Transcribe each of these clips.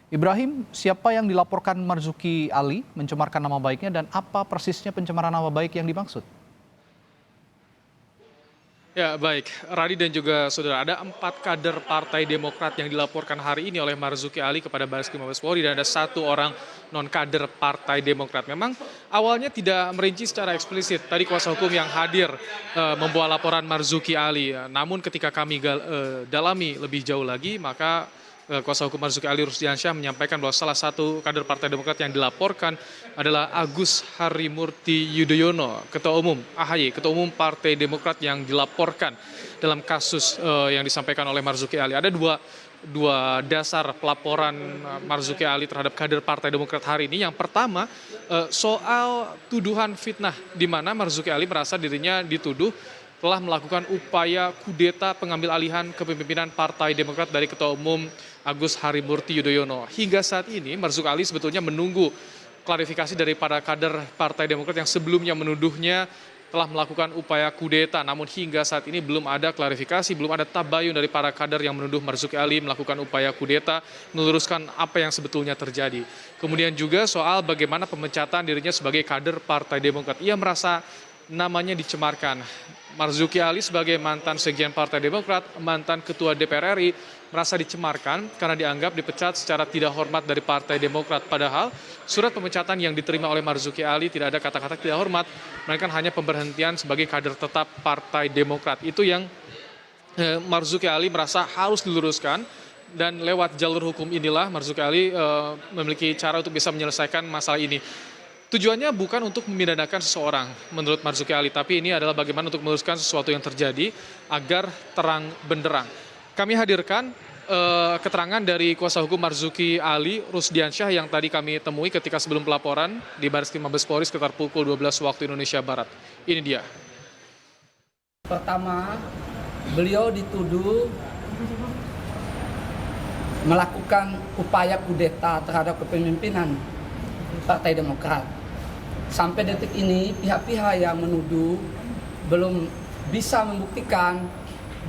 Ibrahim, siapa yang dilaporkan Marzuki Ali mencemarkan nama baiknya dan apa persisnya pencemaran nama baik yang dimaksud? Ya baik, Radi dan juga saudara, ada 4 kader Partai Demokrat yang dilaporkan hari ini oleh Marzuki Ali kepada Barreskrim Mabes Polri dan ada 1 orang non-kader Partai Demokrat. Memang awalnya tidak merinci secara eksplisit, tadi kuasa hukum yang hadir membawa laporan Marzuki Ali. Namun ketika kami dalami lebih jauh lagi, maka kuasa hukum Marzuki Ali Rusdiansyah menyampaikan bahwa salah satu kader Partai Demokrat yang dilaporkan adalah Agus Harimurti Yudhoyono, Ketua Umum AHY, Ketua Umum Partai Demokrat yang dilaporkan dalam kasus yang disampaikan oleh Marzuki Ali. Ada dua dasar pelaporan Marzuki Ali terhadap kader Partai Demokrat hari ini. Yang pertama, soal tuduhan fitnah, di mana Marzuki Ali merasa dirinya dituduh telah melakukan upaya kudeta pengambil alihan kepemimpinan Partai Demokrat dari Ketua Umum Agus Harimurti Yudhoyono. Hingga saat ini Marzuki Ali sebetulnya menunggu klarifikasi dari para kader Partai Demokrat yang sebelumnya menuduhnya telah melakukan upaya kudeta. Namun hingga saat ini belum ada klarifikasi, belum ada tabayun dari para kader yang menuduh Marzuki Ali melakukan upaya kudeta, meluruskan apa yang sebetulnya terjadi. Kemudian juga soal bagaimana pemecatan dirinya sebagai kader Partai Demokrat. Ia merasa namanya dicemarkan. Marzuki Ali sebagai mantan sekjen Partai Demokrat, mantan ketua DPR RI, merasa dicemarkan karena dianggap dipecat secara tidak hormat dari Partai Demokrat. Padahal surat pemecatan yang diterima oleh Marzuki Ali tidak ada kata-kata tidak hormat, melainkan hanya pemberhentian sebagai kader tetap Partai Demokrat. Itu yang Marzuki Ali merasa harus diluruskan. Dan lewat jalur hukum inilah Marzuki Ali memiliki cara untuk bisa menyelesaikan masalah ini. Tujuannya bukan untuk memidanakan seseorang menurut Marzuki Ali, tapi ini adalah bagaimana untuk meluruskan sesuatu yang terjadi agar terang benderang. Kami hadirkan keterangan dari kuasa hukum Marzuki Ali Rusdiansyah yang tadi kami temui ketika sebelum pelaporan di Barreskrim Mabes Polri sekitar pukul 12 waktu Indonesia Barat. Ini dia. Pertama, beliau dituduh melakukan upaya kudeta terhadap kepemimpinan Partai Demokrat. Sampai detik ini pihak-pihak yang menuduh belum bisa membuktikan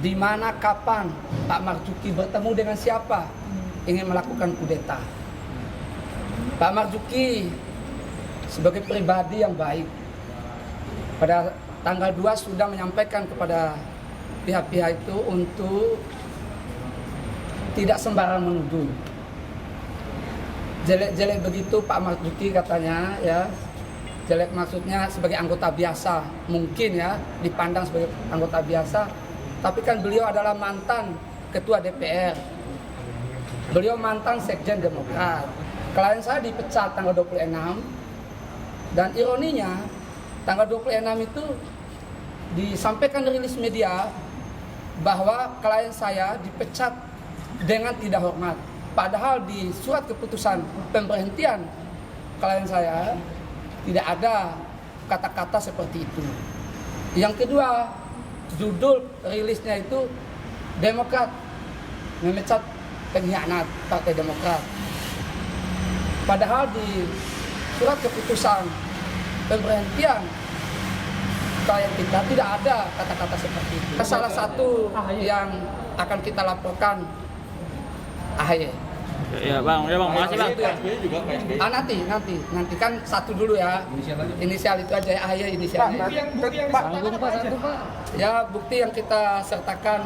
di mana kapan Pak Marzuki bertemu dengan siapa ingin melakukan kudeta. Pak Marzuki sebagai pribadi yang baik pada tanggal 2 sudah menyampaikan kepada pihak-pihak itu untuk tidak sembarang menuduh. Jelek-jelek begitu Pak Marzuki katanya ya. Jelek maksudnya sebagai anggota biasa, mungkin ya dipandang sebagai anggota biasa, tapi kan beliau adalah mantan ketua DPR, beliau mantan sekjen Demokrat. Klien saya dipecat tanggal 26, dan ironinya tanggal 26 itu disampaikan rilis media bahwa klien saya dipecat dengan tidak hormat. Padahal di surat keputusan pemberhentian klien saya tidak ada kata-kata seperti itu. Yang kedua, judul rilisnya itu Demokrat memecat pengkhianat Partai Demokrat. Padahal di surat keputusan pemberhentian klien kita tidak ada kata-kata seperti itu. Salah satu yang akan kita laporkan AHY. Ya bang, makasih bang. Nanti kan satu dulu ya. Inisial itu aja AHY inisialnya. Ya bukti yang kita sertakan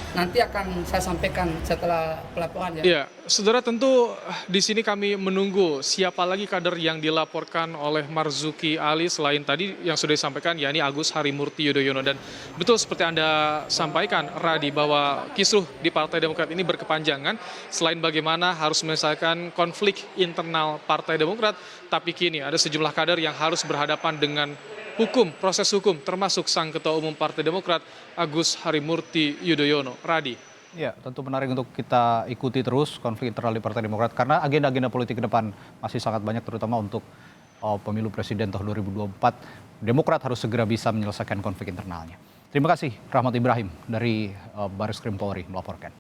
nanti akan saya sampaikan setelah pelaporan ya. Ya, saudara, tentu di sini kami menunggu siapa lagi kader yang dilaporkan oleh Marzuki Ali selain tadi yang sudah disampaikan, yakni Agus Harimurti Yudhoyono. Dan betul seperti Anda sampaikan, Radi, bahwa kisruh di Partai Demokrat ini berkepanjangan. Selain bagaimana harus menyelesaikan konflik internal Partai Demokrat, tapi kini ada sejumlah kader yang harus berhadapan dengan hukum, proses hukum, termasuk sang Ketua Umum Partai Demokrat, Agus Harimurti Yudhoyono. Radi. Ya, tentu menarik untuk kita ikuti terus konflik internal di Partai Demokrat karena agenda-agenda politik ke depan masih sangat banyak, terutama untuk pemilu presiden tahun 2024. Demokrat harus segera bisa menyelesaikan konflik internalnya. Terima kasih Rahmat Ibrahim dari Barreskrim Polri melaporkan.